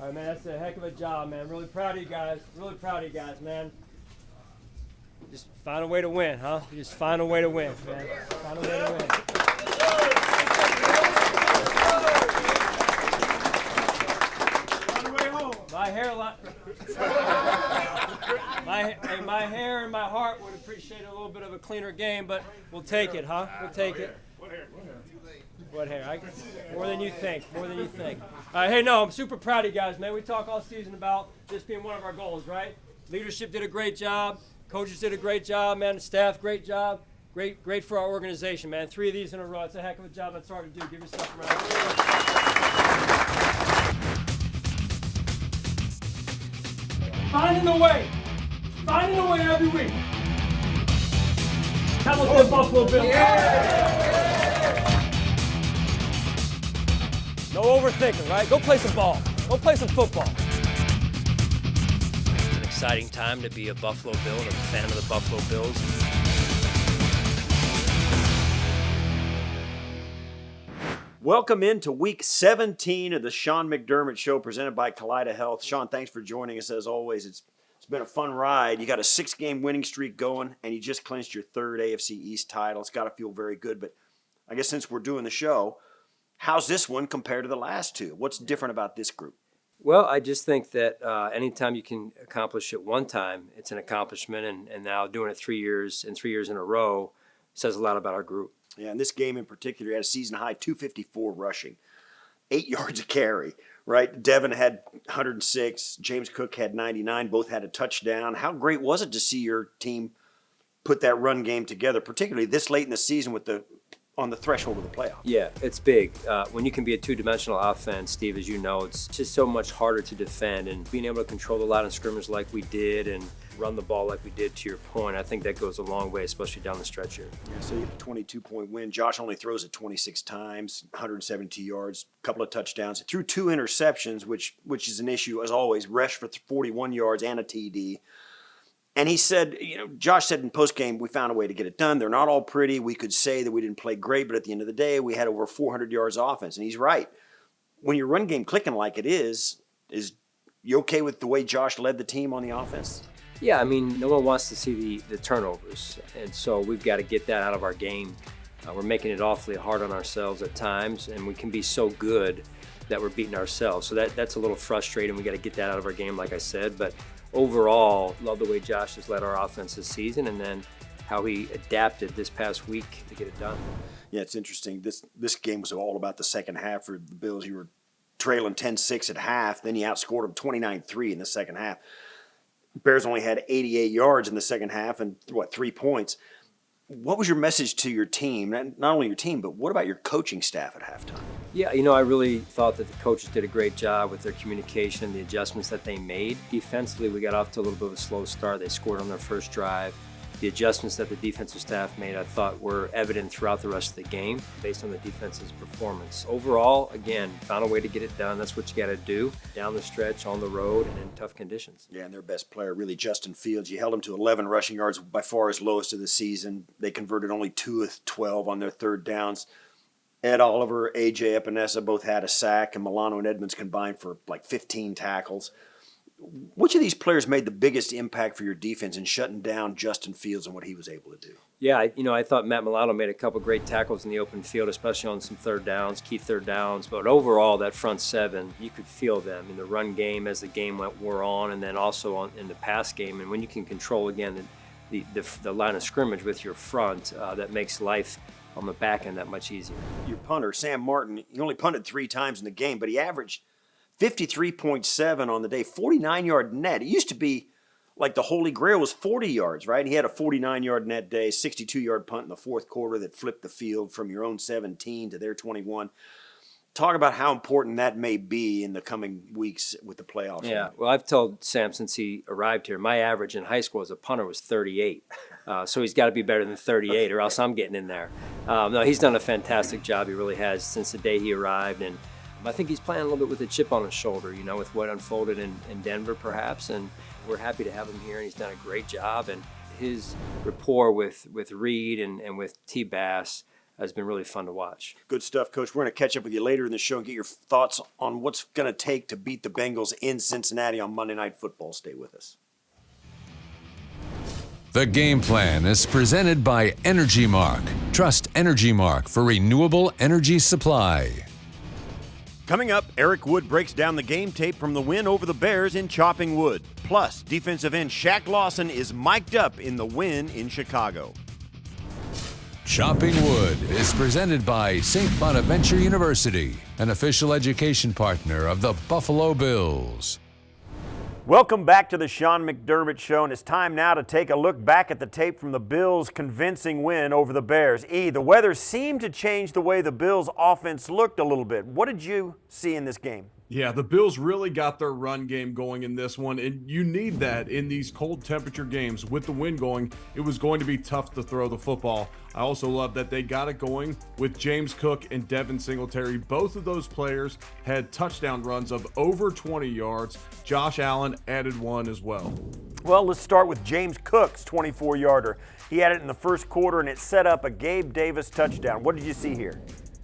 All right, man, that's a heck of a job, man. Really proud of you guys. Really proud of you guys, man. Just find a way to win, huh? Just find a way to win, man. Find a way to win. My hair and my heart would appreciate a little bit of a cleaner game, but we'll take it, huh? We'll take it. What hair? More than you think. More than you think. Hey, no, I'm super proud of you guys, man. We talk all season about this being one of our goals, right? Leadership did a great job. Coaches did a great job, man. The staff, great job. Great for our organization, man. 3 of these in a row. It's a heck of a job. That's hard to do. Give yourself a round of applause. Finding a way. Finding a way every week. Hamilton Buffalo Bills. Yeah. No overthinking, right? Go play some ball. Go play some football. It's an exciting time to be a Buffalo Bill and a fan of the Buffalo Bills. Welcome into week 17 of the Sean McDermott Show presented by Kaleida Health. Sean, thanks for joining us as always. It's been a fun ride. You got a 6-game winning streak going, and you just clinched your 3rd AFC East title. It's got to feel very good, but I guess since we're doing the show, how's this one compared to the last 2? What's different about this group? Well, I just think that anytime you can accomplish it one time, it's an accomplishment, and now doing it 3 years in a row says a lot about our group. Yeah, in this game in particular, you had a season-high 254 rushing, 8 yards a carry, right? Devin had 106, James Cook had 99, both had a touchdown. How great was it to see your team put that run game together, particularly this late in the season on the threshold of the playoffs? Yeah, it's big. When you can be a two-dimensional offense, Steve, as you know, it's just so much harder to defend. And being able to control the line of scrimmage like we did and run the ball like we did, to your point, I think that goes a long way, especially down the stretch here. Yeah, so you get a 22-point win. Josh only throws it 26 times, 172 yards, a couple of touchdowns. He threw 2 interceptions, which is an issue, as always. Rushed for 41 yards and a TD. And he said, Josh said in postgame, we found a way to get it done. They're not all pretty. We could say that we didn't play great, but at the end of the day, we had over 400 yards of offense. And he's right. When your run game clicking like it is you okay with the way Josh led the team on the offense? Yeah, I mean, no one wants to see the turnovers. And so we've got to get that out of our game. We're making it awfully hard on ourselves at times, and we can be so good that we're beating ourselves. So that's a little frustrating. We got to get that out of our game, like I said. But overall, love the way Josh has led our offense this season, and then how he adapted this past week to get it done. Yeah, it's interesting. This game was all about the second half for the Bills. You were trailing 10-6 at half, then you outscored them 29-3 in the second half. Bears only had 88 yards in the second half and 3 points. What was your message to your team? Not only your team, but what about your coaching staff at halftime? Yeah, I really thought that the coaches did a great job with their communication and the adjustments that they made. Defensively, we got off to a little bit of a slow start. They scored on their first drive. The adjustments that the defensive staff made, I thought, were evident throughout the rest of the game based on the defense's performance. Overall, again, found a way to get it done. That's what you got to do down the stretch, on the road, and in tough conditions. Yeah, and their best player, really, Justin Fields. You held him to 11 rushing yards, by far his lowest of the season. They converted only 2 of 12 on their third downs. Ed Oliver, A.J. Epinesa both had a sack, and Milano and Edmonds combined for like 15 tackles. Which of these players made the biggest impact for your defense in shutting down Justin Fields and what he was able to do? Yeah, I thought Matt Milano made a couple great tackles in the open field, especially on some key third downs. But overall, that front seven, you could feel them in the run game as the game wore on, and then also in the pass game. And when you can control, again, the line of scrimmage with your front, that makes life on the back end that much easier. Your punter, Sam Martin, he only punted 3 times in the game, but he averaged 53.7 on the day, 49-yard net. It used to be like the Holy Grail was 40 yards, right? He had a 49-yard net day, 62-yard punt in the fourth quarter that flipped the field from your own 17 to their 21. Talk about how important that may be in the coming weeks with the playoffs. Yeah, well, I've told Sam since he arrived here, my average in high school as a punter was 38. So he's got to be better than 38 or else I'm getting in there. No, he's done a fantastic job. He really has since the day he arrived. And I think he's playing a little bit with a chip on his shoulder, with what unfolded in Denver perhaps. And we're happy to have him here, and he's done a great job. And his rapport with Reed and with T. Bass, has been really fun to watch. Good stuff, Coach. We're going to catch up with you later in the show and get your thoughts on what's going to take to beat the Bengals in Cincinnati on Monday Night Football. Stay with us. The Game Plan is presented by Energy Mark. Trust Energy Mark for renewable energy supply. Coming up, Eric Wood breaks down the game tape from the win over the Bears in Chopping Wood. Plus, defensive end Shaq Lawson is mic'd up in the win in Chicago. Chopping Wood is presented by St. Bonaventure University, an official education partner of the Buffalo Bills. Welcome back to the Sean McDermott Show, and it's time now to take a look back at the tape from the Bills' convincing win over the Bears. The weather seemed to change the way the Bills' offense looked a little bit. What did you see in this game? Yeah, the Bills really got their run game going in this one, and you need that in these cold temperature games. With the wind going, it was going to be tough to throw the football. I also love that they got it going with James Cook and Devin Singletary. Both of those players had touchdown runs of over 20 yards. Josh Allen added one as well. Well, let's start with James Cook's 24-yarder. He had it in the first quarter, and it set up a Gabe Davis touchdown. What did you see here?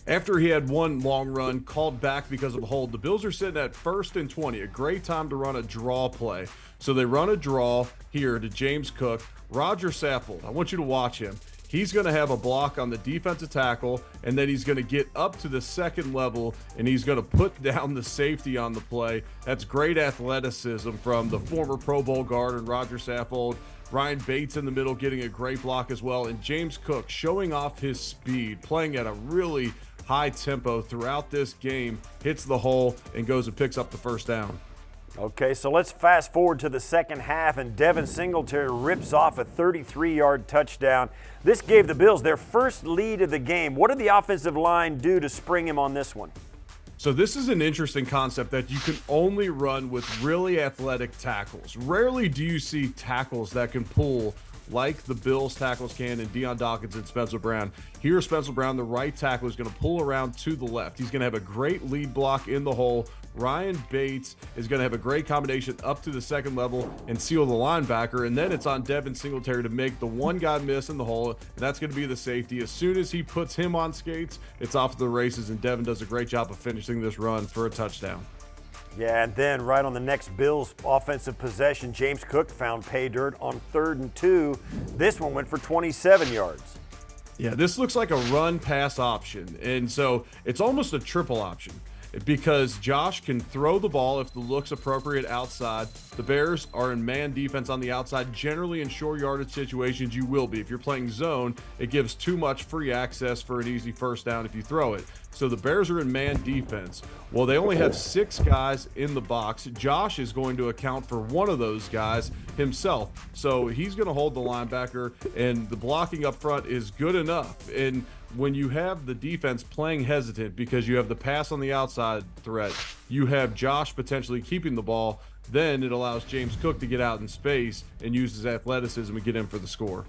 After he had one long run called back because of a hold, the Bills are sitting at 1st and 20, a great time to run a draw play. So they run a draw here to James Cook. Roger Saffold, I want you to watch him. He's going to have a block on the defensive tackle, and then he's going to get up to the second level, and he's going to put down the safety on the play. That's great athleticism from the former Pro Bowl guard and Roger Saffold. Ryan Bates in the middle getting a great block as well, and James Cook showing off his speed, playing at a really high tempo throughout this game, hits the hole and goes and picks up the first down. Okay, so let's fast forward to the second half, and Devin Singletary rips off a 33-yard touchdown. This gave the Bills their first lead of the game. What did the offensive line do to spring him on this one? So this is an interesting concept that you can only run with really athletic tackles. Rarely do you see tackles that can pull like the Bills tackles can, and Deion Dawkins and Spencer Brown. Here, Spencer Brown, the right tackle, is going to pull around to the left. He's going to have a great lead block in the hole. Ryan Bates is going to have a great combination up to the second level and seal the linebacker, and then it's on Devin Singletary to make the one guy miss in the hole, and that's going to be the safety. As soon as he puts him on skates, it's off to the races, and Devin does a great job of finishing this run for a touchdown. Yeah, and then right on the next Bills offensive possession, James Cook found pay dirt on 3rd and 2. This one went for 27 yards. Yeah, this looks like a run-pass option, and so it's almost a triple option because Josh can throw the ball if the look's appropriate outside. The Bears are in man defense on the outside. Generally in short yardage situations, you will be. If you're playing zone, it gives too much free access for an easy first down if you throw it. So the Bears are in man defense. Well, they only have 6 guys in the box. Josh is going to account for one of those guys himself. So he's going to hold the linebacker, and the blocking up front is good enough. And when you have the defense playing hesitant because you have the pass on the outside threat, you have Josh potentially keeping the ball, then it allows James Cook to get out in space and use his athleticism and get in for the score.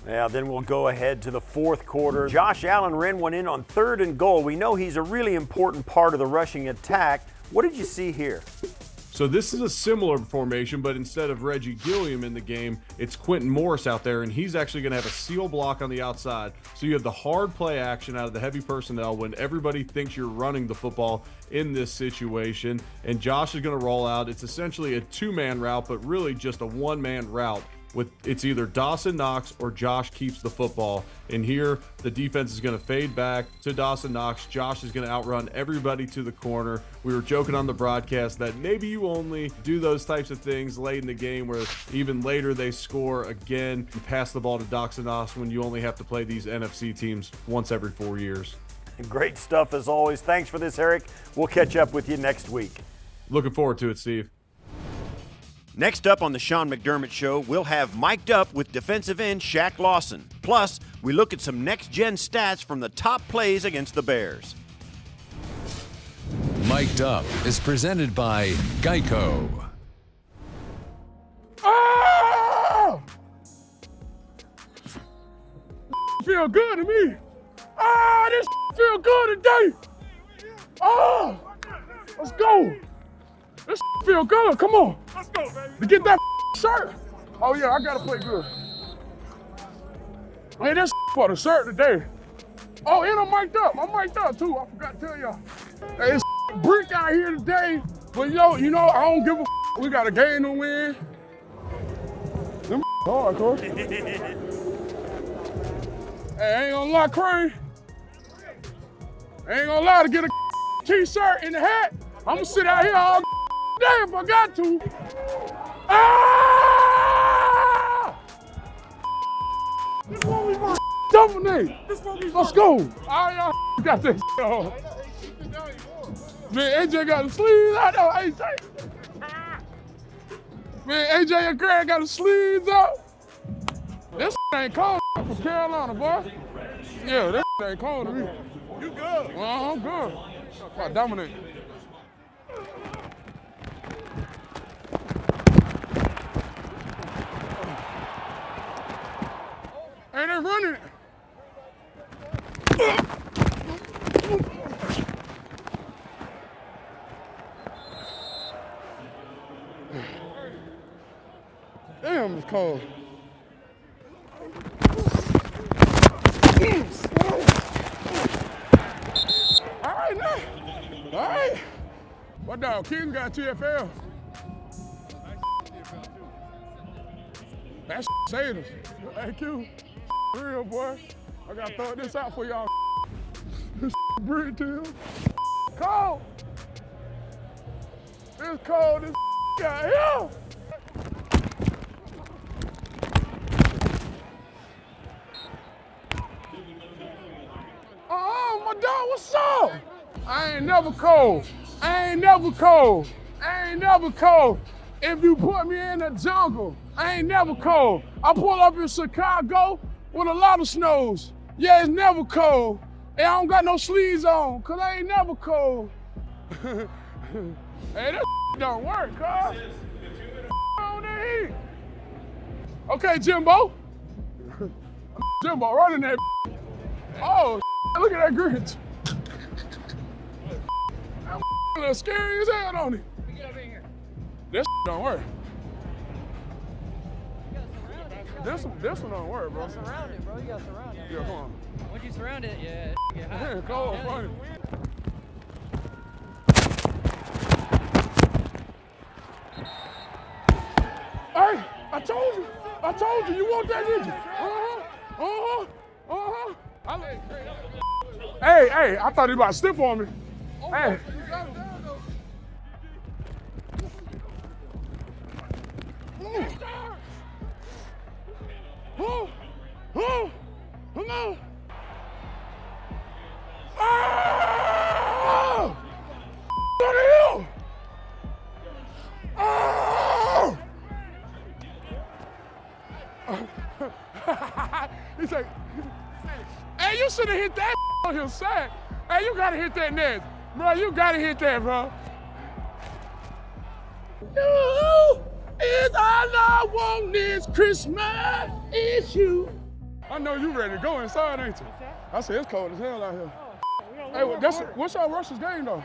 Yeah, then we'll go ahead to the fourth quarter. Josh Allen ran one in on 3rd and goal. We know he's a really important part of the rushing attack. What did you see here? So this is a similar formation, but instead of Reggie Gilliam in the game, it's Quentin Morris out there, and he's actually going to have a seal block on the outside. So you have the hard play action out of the heavy personnel when everybody thinks you're running the football in this situation, and Josh is going to roll out. It's essentially a 2-man route, but really just a 1-man route. It's either Dawson Knox or Josh keeps the football. And here, the defense is going to fade back to Dawson Knox. Josh is going to outrun everybody to the corner. We were joking on the broadcast that maybe you only do those types of things late in the game where even later they score again and pass the ball to Dawson Knox when you only have to play these NFC teams once every 4 years. Great stuff as always. Thanks for this, Eric. We'll catch up with you next week. Looking forward to it, Steve. Next up on the Sean McDermott Show, we'll have mic'd up with defensive end Shaq Lawson. Plus, we look at some next-gen stats from the top plays against the Bears. Mic'd Up is presented by Geico. Oh! Feel good to me. This feel good today. Oh, let's go. This feel good. Come on. Let's go, baby. To get that shirt. Oh yeah, I gotta play good. Man, this for the shirt today. Oh, and I'm mic'd up. I'm mic'd up too. I forgot to tell y'all. Hey, it's brick out here today, but you know, I don't give a. We got a game to win. Them hard, coach. Hey, I ain't gonna lie, Crane. I ain't gonna lie, to get a t-shirt and a hat, I'm gonna sit out here all day if I got to. Ah! This one we gonna dominate. Let's go. All y'all got this on. Man, AJ got the sleeves out though, AJ. Man, AJ and Greg got the sleeves out. This ain't cold from Carolina, boy. Yeah, that ain't cold to me. You good? Well, I'm good. I dominate. Hey, they're running it. Damn, it's cold. All right, now. All right. What dog? King got TFL. That saved us. Hey, Q. Real, boy. I gotta throw this out for y'all. This breed to him. Cold. It's cold as out here. My dog, what's up? I ain't never cold. I ain't never cold. I ain't never cold. If you put me in the jungle, I ain't never cold. I pull up in Chicago with a lot of snows. Yeah, it's never cold. And I don't got no sleeves on, cause I ain't never cold. Hey, that don't work, cuz. On that heat. Okay, Jimbo. Jimbo, running that. Oh, look at that grinch. That a little scary as hell, don't he? Get up in here. This don't work. This one don't work, bro. Surround it, bro. You gotta surround it. Yeah, come on. Once you surround it, yeah, get hot. Man, cold, funny. Hey, I told you. You want that, did you? Hey, I thought he was about to stiff on me. Hey. Come on. Oh! What the hell? Oh! He's like, hey, you should have hit that on his sack. Hey, you gotta hit that net. Bro, you gotta hit that, bro. You is all I want this Christmas is you. I know you ready to go inside, ain't you? I said it's cold as hell out here. Hey, what's our Russia's game though?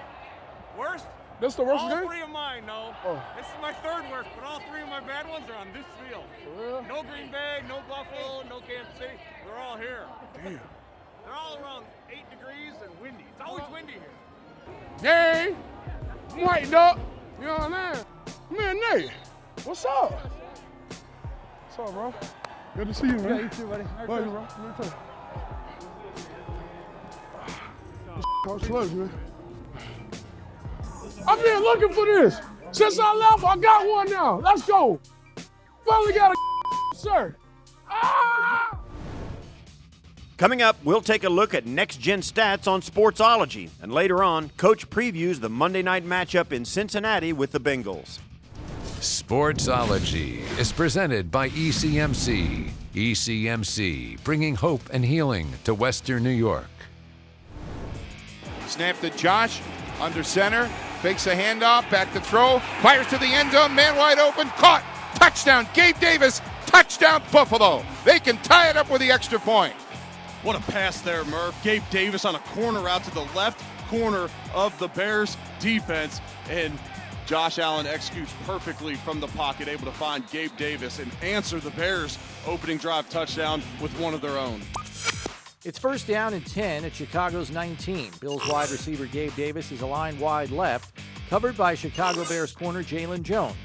Worst? This the Russia's game? All three of mine, no. Oh. This is my third worst, but all three of my bad ones are on this field. For real? No Green Bay, no Buffalo, no Kansas City. They're all here. Damn. They're all around 8 degrees and windy. It's always windy here. Gang, white up. You know what I mean? Man, Nate, what's up? What's up, bro? Good to see you, man. Yeah, you too, buddy. Love you, bro. Me too. Coach loves you, man. I've been looking for this. Since I left, I got one now. Let's go. Finally got a shirt. Ah! Coming up, we'll take a look at next-gen stats on Sportsology. And later on, Coach previews the Monday night matchup in Cincinnati with the Bengals. Sportsology is presented by ECMC. ECMC, bringing hope and healing to Western New York. Snap to Josh, under center, fakes a handoff, back to throw, fires to the end zone, man wide open, caught, touchdown, Gabe Davis, touchdown Buffalo. They can tie it up with the extra point. What a pass there, Murph. Gabe Davis on a corner route to the left corner of the Bears defense, and Josh Allen executes perfectly from the pocket, able to find Gabe Davis and answer the Bears' opening drive touchdown with one of their own. It's first down and 10 at Chicago's 19. Bills wide receiver Gabe Davis is aligned wide left, covered by Chicago Bears corner Jalen Jones.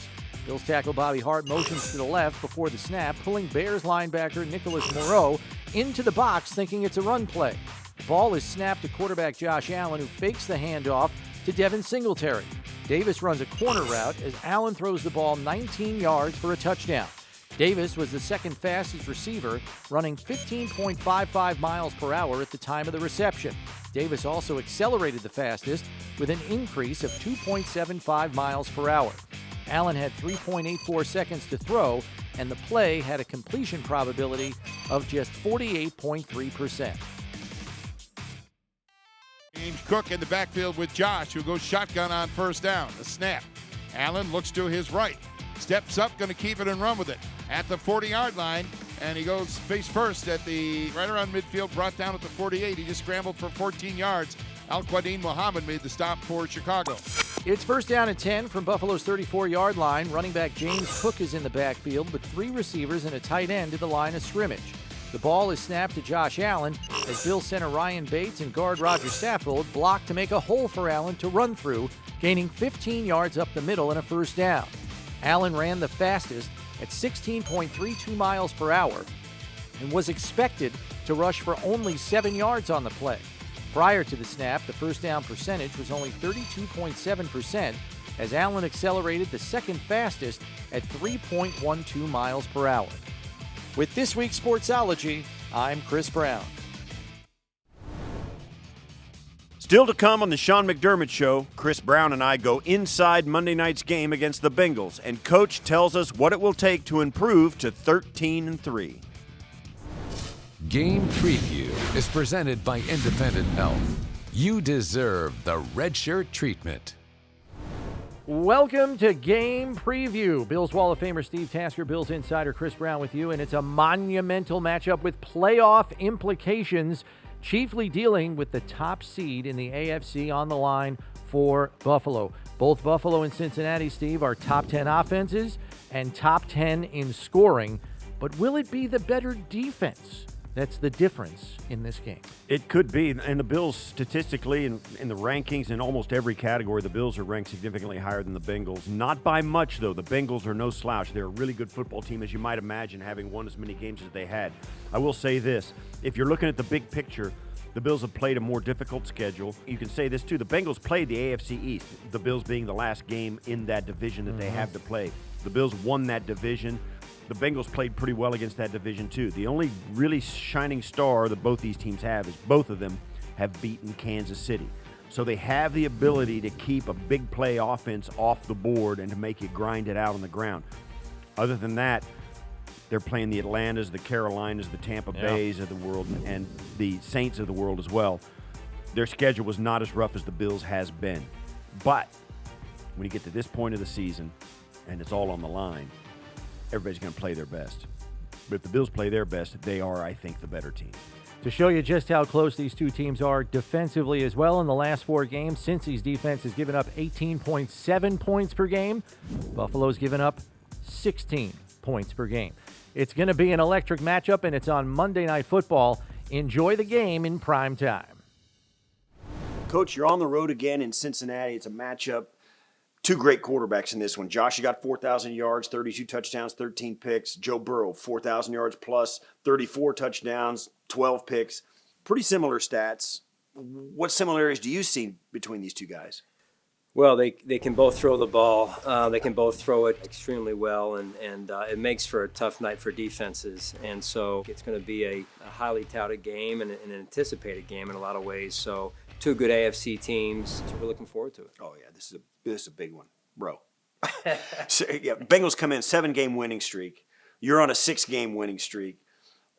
Bills tackle Bobby Hart motions to the left before the snap, pulling Bears linebacker Nicholas Moreau into the box thinking it's a run play. The ball is snapped to quarterback Josh Allen, who fakes the handoff to Devin Singletary. Davis runs a corner route as Allen throws the ball 19 yards for a touchdown. Davis was the second fastest receiver, running 15.55 miles per hour at the time of the reception. Davis also accelerated the fastest with an increase of 2.75 miles per hour. Allen had 3.84 seconds to throw, and the play had a completion probability of just 48.3%. James Cook in the backfield with Josh, who goes shotgun on first down. The snap. Allen looks to his right. Steps up, going to keep it and run with it. At the 40-yard line, and he goes face first at the right around midfield, brought down at the 48. He just scrambled for 14 yards. Al-Quadin Muhammad made the stop for Chicago. It's first down and 10 from Buffalo's 34-yard line. Running back James Cook is in the backfield with 3 receivers and a tight end at the line of scrimmage. The ball is snapped to Josh Allen as Bill center Ryan Bates and guard Roger Saffold block to make a hole for Allen to run through, gaining 15 yards up the middle and a first down. Allen ran the fastest at 16.32 miles per hour and was expected to rush for only 7 yards on the play. Prior to the snap, the first down percentage was only 32.7% as Allen accelerated the second fastest at 3.12 miles per hour. With this week's Sportsology, I'm Chris Brown. Still to come on the Sean McDermott Show, Chris Brown and I go inside Monday night's game against the Bengals, and Coach tells us what it will take to improve to 13-3. Game Preview is presented by Independent Health. You deserve the red shirt treatment. Welcome to Game Preview. Bills Wall of Famer Steve Tasker, Bills insider Chris Brown with you, and it's a monumental matchup with playoff implications, chiefly dealing with the top seed in the AFC on the line for Buffalo. Both Buffalo and Cincinnati, Steve, are top 10 offenses and top 10 in scoring, but will it be the better defense that's the difference in this game? It could be, and the Bills statistically in the rankings in almost every category, the Bills are ranked significantly higher than the Bengals. Not by much, though. The Bengals are no slouch. They're a really good football team, as you might imagine, having won as many games as they had. I will say this. If you're looking at the big picture, the Bills have played a more difficult schedule. You can say this, too. The Bengals played the AFC East, the Bills being the last game in that division that they have to play. The Bills won that division. The Bengals played pretty well against that division, too. The only really shining star that both these teams have is both of them have beaten Kansas City. So they have the ability to keep a big play offense off the board and to make you grind it out on the ground. Other than that, they're playing the Atlantas, the Carolinas, the Tampa Bays of the world, and the Saints of the world as well. Their schedule was not as rough as the Bills has been. But when you get to this point of the season and it's all on the line, everybody's going to play their best. But if the Bills play their best, they are, I think, the better team. To show you just how close these two teams are defensively as well in the last 4 games, Cincy's defense has given up 18.7 points per game. Buffalo's given up 16 points per game. It's going to be an electric matchup, and it's on Monday Night Football. Enjoy the game in prime time. Coach, you're on the road again in Cincinnati. It's a matchup. 2 great quarterbacks in this one. Josh, you got 4,000 yards, 32 touchdowns, 13 picks. Joe Burrow, 4,000 yards plus, 34 touchdowns, 12 picks. Pretty similar stats. What similarities do you see between these two guys? Well, they can both throw the ball. They can both throw it extremely well, and it makes for a tough night for defenses. And so it's going to be a highly touted game and an anticipated game in a lot of ways. So 2 good AFC teams. So we're looking forward to it. Oh, yeah, this is a big one, bro. So, yeah, Bengals come in 7-game winning streak. You're on a 6-game winning streak.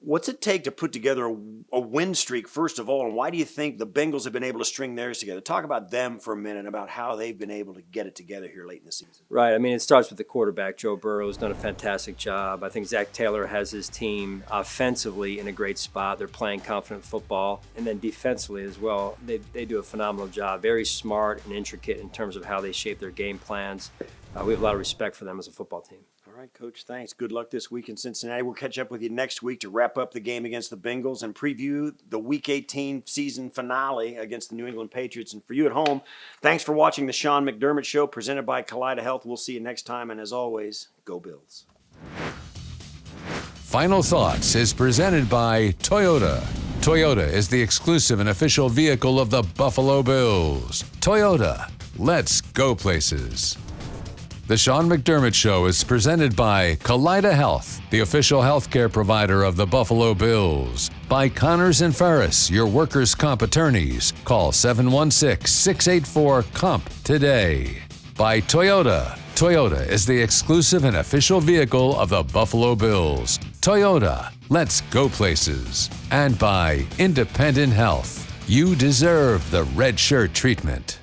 What's it take to put together a win streak, first of all, and why do you think the Bengals have been able to string theirs together? Talk about them for a minute, about how they've been able to get it together here late in the season. Right. I mean, it starts with the quarterback. Joe Burrow has done a fantastic job. I think Zach Taylor has his team offensively in a great spot. They're playing confident football. And then defensively as well, they do a phenomenal job. Very smart and intricate in terms of how they shape their game plans. We have a lot of respect for them as a football team. All right, Coach, thanks. Good luck this week in Cincinnati. We'll catch up with you next week to wrap up the game against the Bengals and preview the Week 18 season finale against the New England Patriots. And for you at home, thanks for watching the Sean McDermott Show presented by Kaleida Health. We'll see you next time, and as always, go Bills. Final Thoughts is presented by Toyota. Toyota is the exclusive and official vehicle of the Buffalo Bills. Toyota, let's go places. The Sean McDermott Show is presented by Kaleida Health, the official healthcare provider of the Buffalo Bills. By Connors and Ferris, your workers' comp attorneys. Call 716-684-COMP today. By Toyota. Toyota is the exclusive and official vehicle of the Buffalo Bills. Toyota, let's go places. And by Independent Health. You deserve the red shirt treatment.